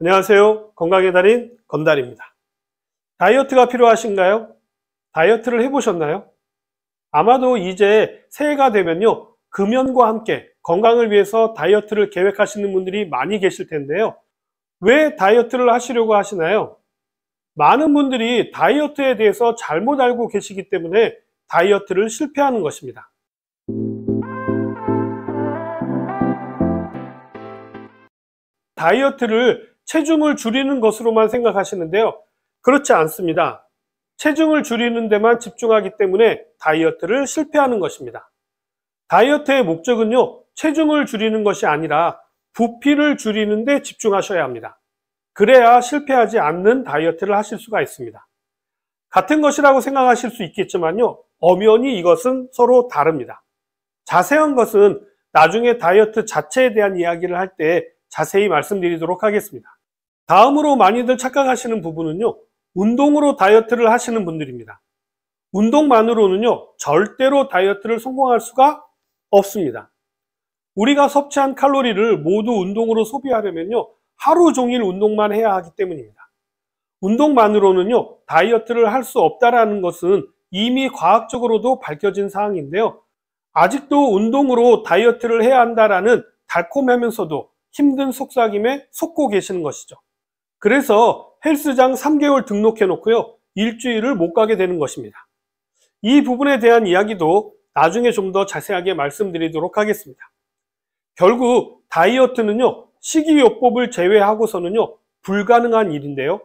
안녕하세요. 건강의 달인 건달입니다. 다이어트가 필요하신가요? 다이어트를 해보셨나요? 아마도 이제 새해가 되면요, 금연과 함께 건강을 위해서 다이어트를 계획하시는 분들이 많이 계실 텐데요. 왜 다이어트를 하시려고 하시나요? 많은 분들이 다이어트에 대해서 잘못 알고 계시기 때문에 다이어트를 실패하는 것입니다. 다이어트를 체중을 줄이는 것으로만 생각하시는데요. 그렇지 않습니다. 체중을 줄이는 데만 집중하기 때문에 다이어트를 실패하는 것입니다. 다이어트의 목적은요, 체중을 줄이는 것이 아니라 부피를 줄이는 데 집중하셔야 합니다. 그래야 실패하지 않는 다이어트를 하실 수가 있습니다. 같은 것이라고 생각하실 수 있겠지만요, 엄연히 이것은 서로 다릅니다. 자세한 것은 나중에 다이어트 자체에 대한 이야기를 할 때 자세히 말씀드리도록 하겠습니다. 다음으로 많이들 착각하시는 부분은요, 운동으로 다이어트를 하시는 분들입니다. 운동만으로는요, 절대로 다이어트를 성공할 수가 없습니다. 우리가 섭취한 칼로리를 모두 운동으로 소비하려면요, 하루 종일 운동만 해야 하기 때문입니다. 운동만으로는요, 다이어트를 할 수 없다라는 것은 이미 과학적으로도 밝혀진 사항인데요. 아직도 운동으로 다이어트를 해야 한다라는 달콤하면서도 힘든 속삭임에 속고 계시는 것이죠. 그래서 헬스장 3개월 등록해 놓고요, 일주일을 못 가게 되는 것입니다. 이 부분에 대한 이야기도 나중에 좀 더 자세하게 말씀드리도록 하겠습니다. 결국 다이어트는요, 식이요법을 제외하고서는요, 불가능한 일인데요.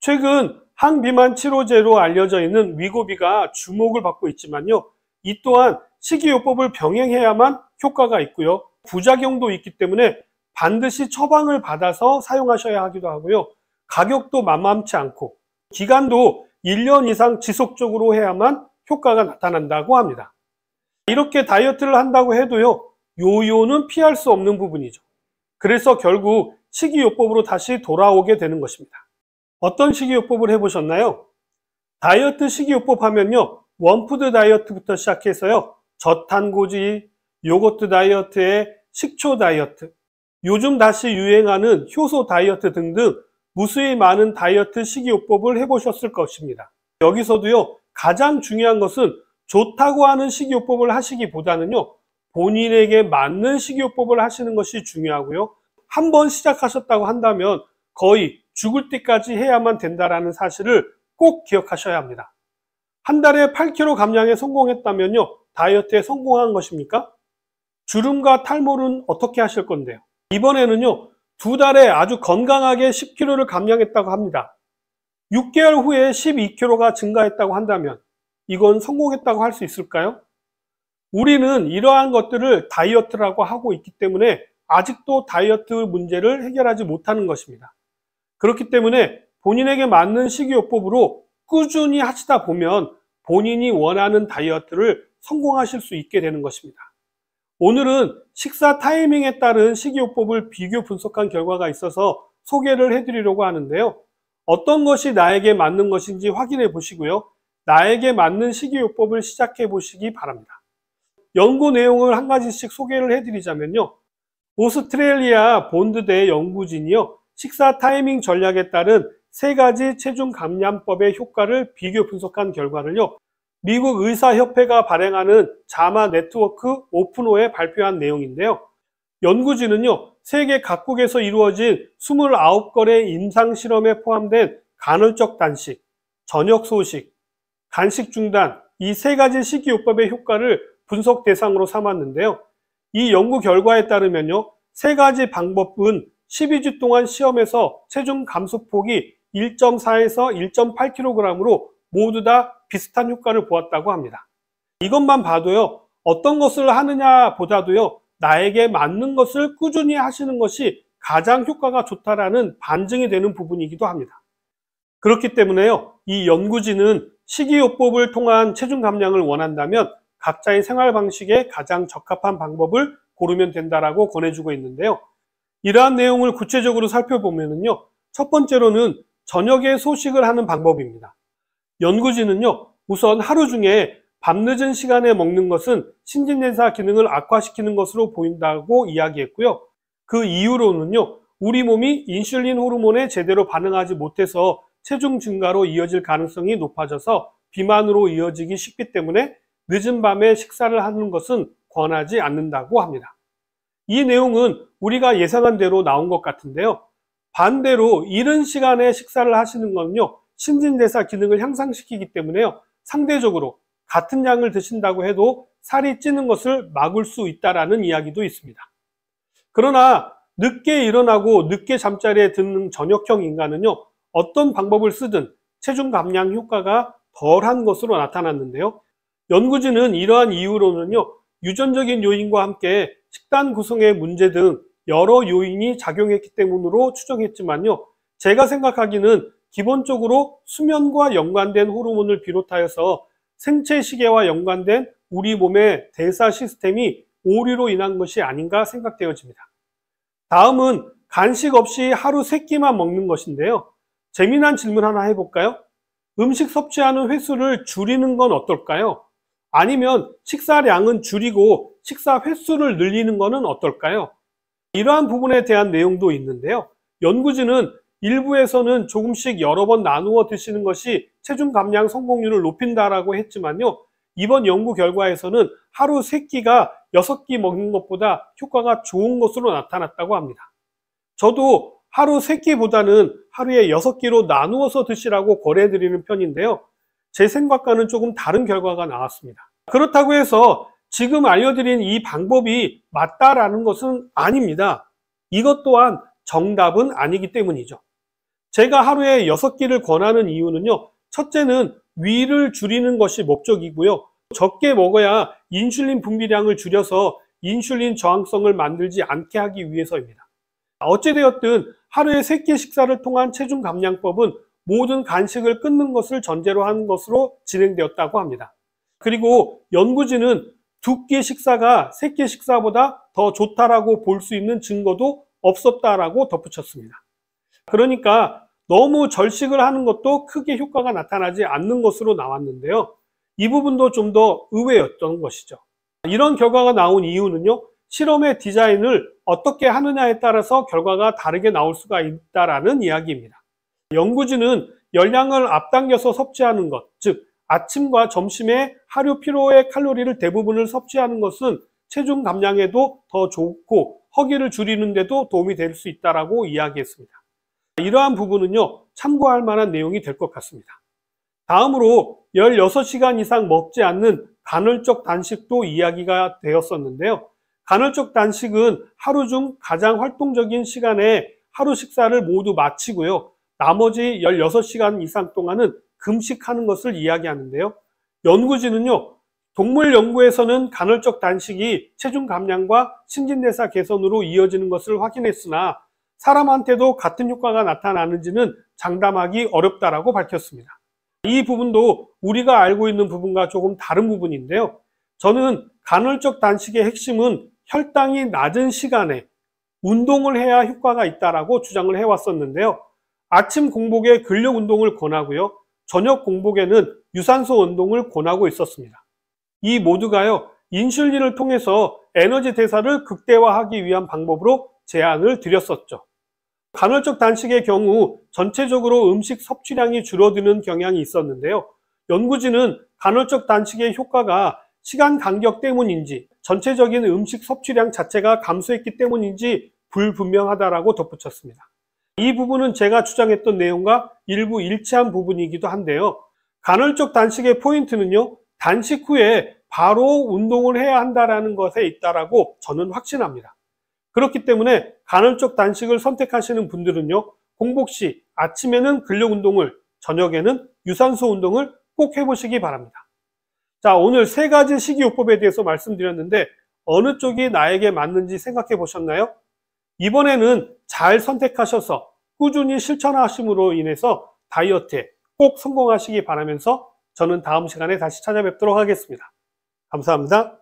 최근 항비만 치료제로 알려져 있는 위고비가 주목을 받고 있지만요, 이 또한 식이요법을 병행해야만 효과가 있고요, 부작용도 있기 때문에 반드시 처방을 받아서 사용하셔야 하기도 하고요, 가격도 만만치 않고 기간도 1년 이상 지속적으로 해야만 효과가 나타난다고 합니다. 이렇게 다이어트를 한다고 해도요, 요요는 피할 수 없는 부분이죠. 그래서 결국 식이요법으로 다시 돌아오게 되는 것입니다. 어떤 식이요법을 해보셨나요? 다이어트 식이요법 하면요, 원푸드 다이어트부터 시작해서요, 저탄고지, 요거트 다이어트에 식초 다이어트, 요즘 다시 유행하는 효소 다이어트 등등 무수히 많은 다이어트 식이요법을 해보셨을 것입니다. 여기서도요, 가장 중요한 것은 좋다고 하는 식이요법을 하시기보다는요, 본인에게 맞는 식이요법을 하시는 것이 중요하고요, 한번 시작하셨다고 한다면 거의 죽을 때까지 해야만 된다는 사실을 꼭 기억하셔야 합니다. 한 달에 8kg 감량에 성공했다면요, 다이어트에 성공한 것입니까? 주름과 탈모는 어떻게 하실 건데요? 이번에는요, 2달에 아주 건강하게 10kg를 감량했다고 합니다. 6개월 후에 12kg가 증가했다고 한다면 이건 성공했다고 할 수 있을까요? 우리는 이러한 것들을 다이어트라고 하고 있기 때문에 아직도 다이어트 문제를 해결하지 못하는 것입니다. 그렇기 때문에 본인에게 맞는 식이요법으로 꾸준히 하시다 보면 본인이 원하는 다이어트를 성공하실 수 있게 되는 것입니다. 오늘은 식사 타이밍에 따른 식이요법을 비교 분석한 결과가 있어서 소개를 해드리려고 하는데요. 어떤 것이 나에게 맞는 것인지 확인해 보시고요, 나에게 맞는 식이요법을 시작해 보시기 바랍니다. 연구 내용을 한 가지씩 소개를 해드리자면요, 오스트레일리아 본드대 연구진이요, 식사 타이밍 전략에 따른 3가지 체중 감량법의 효과를 비교 분석한 결과를요, 미국 의사협회가 발행하는 자마 네트워크 오픈호에 발표한 내용인데요. 연구진은요, 세계 각국에서 이루어진 29건의 임상실험에 포함된 간헐적 단식, 저녁 소식, 간식 중단, 이 3가지 식이요법의 효과를 분석 대상으로 삼았는데요. 이 연구 결과에 따르면요, 3가지 방법은 12주 동안 시험에서 체중 감소폭이 1.4에서 1.8kg으로 모두 다 비슷한 효과를 보았다고 합니다. 이것만 봐도요, 어떤 것을 하느냐 보다도요, 나에게 맞는 것을 꾸준히 하시는 것이 가장 효과가 좋다라는 반증이 되는 부분이기도 합니다. 그렇기 때문에요, 이 연구진은 식이요법을 통한 체중 감량을 원한다면 각자의 생활 방식에 가장 적합한 방법을 고르면 된다라고 권해주고 있는데요. 이러한 내용을 구체적으로 살펴보면요, 첫 번째로는 저녁에 소식을 하는 방법입니다. 연구진은요, 우선 하루 중에 밤늦은 시간에 먹는 것은 신진대사 기능을 악화시키는 것으로 보인다고 이야기했고요. 그 이유로는요, 우리 몸이 인슐린 호르몬에 제대로 반응하지 못해서 체중 증가로 이어질 가능성이 높아져서 비만으로 이어지기 쉽기 때문에 늦은 밤에 식사를 하는 것은 권하지 않는다고 합니다. 이 내용은 우리가 예상한 대로 나온 것 같은데요. 반대로 이른 시간에 식사를 하시는 건요, 신진대사 기능을 향상시키기 때문에요, 상대적으로 같은 양을 드신다고 해도 살이 찌는 것을 막을 수 있다라는 이야기도 있습니다. 그러나 늦게 일어나고 늦게 잠자리에 드는 저녁형 인간은요, 어떤 방법을 쓰든 체중 감량 효과가 덜한 것으로 나타났는데요. 연구진은 이러한 이유로는요, 유전적인 요인과 함께 식단 구성의 문제 등 여러 요인이 작용했기 때문으로 추정했지만요, 제가 생각하기는 기본적으로 수면과 연관된 호르몬을 비롯하여서 생체 시계와 연관된 우리 몸의 대사 시스템이 오류로 인한 것이 아닌가 생각되어집니다. 다음은 간식 없이 하루 3끼만 먹는 것인데요. 재미난 질문 하나 해볼까요? 음식 섭취하는 횟수를 줄이는 건 어떨까요? 아니면 식사량은 줄이고 식사 횟수를 늘리는 것은 어떨까요? 이러한 부분에 대한 내용도 있는데요. 연구진은 일부에서는 조금씩 여러 번 나누어 드시는 것이 체중 감량 성공률을 높인다라고 했지만요. 이번 연구 결과에서는 하루 3끼가 6끼 먹는 것보다 효과가 좋은 것으로 나타났다고 합니다. 저도 하루 3끼보다는 하루에 6끼로 나누어서 드시라고 권해드리는 편인데요. 제 생각과는 조금 다른 결과가 나왔습니다. 그렇다고 해서 지금 알려드린 이 방법이 맞다라는 것은 아닙니다. 이것 또한 정답은 아니기 때문이죠. 제가 하루에 6끼를 권하는 이유는요, 첫째는 위를 줄이는 것이 목적이고요. 적게 먹어야 인슐린 분비량을 줄여서 인슐린 저항성을 만들지 않게 하기 위해서입니다. 어찌되었든 하루에 3끼 식사를 통한 체중 감량법은 모든 간식을 끊는 것을 전제로 한 것으로 진행되었다고 합니다. 그리고 연구진은 2끼 식사가 3끼 식사보다 더 좋다라고 볼 수 있는 증거도 없었다라고 덧붙였습니다. 그러니까 너무 절식을 하는 것도 크게 효과가 나타나지 않는 것으로 나왔는데요. 이 부분도 좀 더 의외였던 것이죠. 이런 결과가 나온 이유는요, 실험의 디자인을 어떻게 하느냐에 따라서 결과가 다르게 나올 수가 있다라는 이야기입니다. 연구진은 열량을 앞당겨서 섭취하는 것, 즉 아침과 점심에 하루 필요의 칼로리를 대부분을 섭취하는 것은 체중 감량에도 더 좋고 허기를 줄이는 데도 도움이 될 수 있다라고 이야기했습니다. 이러한 부분은요, 참고할 만한 내용이 될 것 같습니다. 다음으로 16시간 이상 먹지 않는 간헐적 단식도 이야기가 되었었는데요. 간헐적 단식은 하루 중 가장 활동적인 시간에 하루 식사를 모두 마치고요, 나머지 16시간 이상 동안은 금식하는 것을 이야기하는데요. 연구진은요, 동물 연구에서는 간헐적 단식이 체중 감량과 신진대사 개선으로 이어지는 것을 확인했으나 사람한테도 같은 효과가 나타나는지는 장담하기 어렵다라고 밝혔습니다. 이 부분도 우리가 알고 있는 부분과 조금 다른 부분인데요. 저는 간헐적 단식의 핵심은 혈당이 낮은 시간에 운동을 해야 효과가 있다라고 주장을 해왔었는데요. 아침 공복에 근력 운동을 권하고요, 저녁 공복에는 유산소 운동을 권하고 있었습니다. 이 모두가요, 인슐린을 통해서 에너지 대사를 극대화하기 위한 방법으로 제안을 드렸었죠. 간헐적 단식의 경우 전체적으로 음식 섭취량이 줄어드는 경향이 있었는데요. 연구진은 간헐적 단식의 효과가 시간 간격 때문인지 전체적인 음식 섭취량 자체가 감소했기 때문인지 불분명하다라고 덧붙였습니다. 이 부분은 제가 주장했던 내용과 일부 일치한 부분이기도 한데요. 간헐적 단식의 포인트는요, 단식 후에 바로 운동을 해야 한다는 것에 있다라고 저는 확신합니다. 그렇기 때문에 간헐적 단식을 선택하시는 분들은요, 공복 시 아침에는 근력 운동을, 저녁에는 유산소 운동을 꼭 해보시기 바랍니다. 자, 오늘 3가지 식이요법에 대해서 말씀드렸는데 어느 쪽이 나에게 맞는지 생각해 보셨나요? 이번에는 잘 선택하셔서 꾸준히 실천하심으로 인해서 다이어트에 꼭 성공하시기 바라면서 저는 다음 시간에 다시 찾아뵙도록 하겠습니다. 감사합니다.